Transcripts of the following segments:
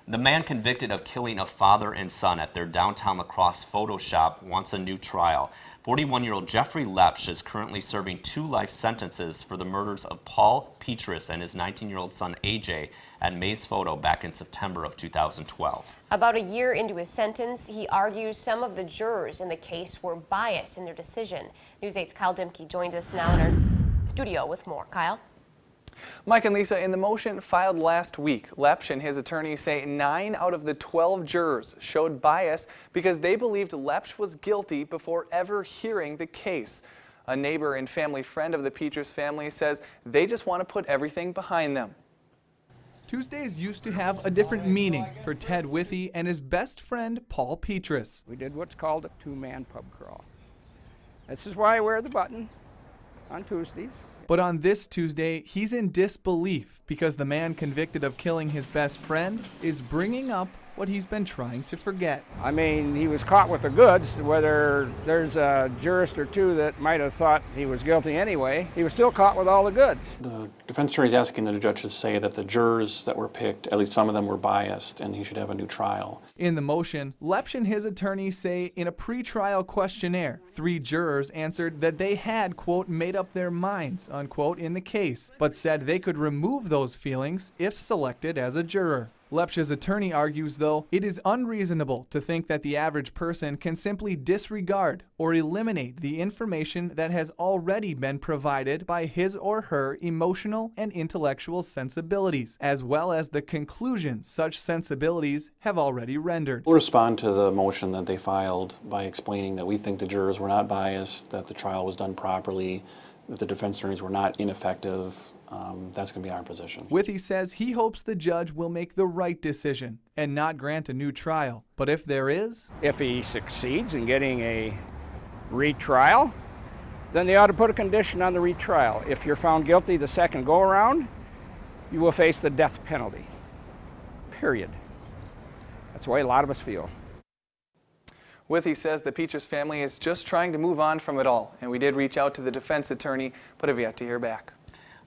The man convicted of killing a father and son at their downtown La Crosse photo shop wants a new trial. 41-year-old Jeffrey Lepsch is currently serving 2 life sentences for the murders of Paul Petrus and his 19-year-old son AJ at Mays Photo back in September of 2012. About a year into his sentence, he argues some of the jurors in the case were biased in their decision. News 8's Kyle Dimke joins us now in our studio with more. Kyle? Mike and Lisa, in the motion filed last week, Lepsch and his attorney say 9 out of the 12 jurors showed bias because they believed Lepsch was guilty before ever hearing the case. A neighbor and family friend of the Petrus family says they just want to put everything behind them. Tuesdays used to have a different meaning for Ted Withey and his best friend, Paul Petrus. We did what's called a 2-man pub crawl. This is why I wear the button on Tuesdays. But on this Tuesday, he's in disbelief because the man convicted of killing his best friend is bringing up what he's been trying to forget. I mean, he was caught with the goods. Whether there's a jurist or 2 that might have thought he was guilty anyway, he was still caught with all the goods. The defense attorney is asking the judge to say that the jurors that were picked, at least some of them were biased, and he should have a new trial. In the motion, Lepsch and his attorney say in a pre-trial questionnaire, 3 jurors answered that they had, quote, made up their minds, unquote, in the case, but said they could remove those feelings if selected as a juror. Lepsch's attorney argues, though, it is unreasonable to think that the average person can simply disregard or eliminate the information that has already been provided by his or her emotional and intellectual sensibilities, as well as the conclusions such sensibilities have already rendered. We'll respond to the motion that they filed by explaining that we think the jurors were not biased, that the trial was done properly, that the defense attorneys were not ineffective. That's going to be our position. Withey says he hopes the judge will make the right decision and not grant a new trial. But if there is, If he succeeds in getting a retrial, then they ought to put a condition on the retrial. If you're found guilty the second go-around, you will face the death penalty. Period. That's the way a lot of us feel. Withey says the Petrus family is just trying to move on from it all. And we did reach out to the defense attorney, but have yet to hear back.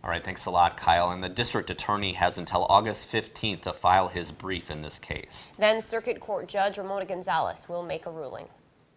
All right, thanks a lot, Kyle. And the district attorney has until August 15th to file his brief in this case. Then Circuit Court Judge Ramona Gonzalez will make a ruling.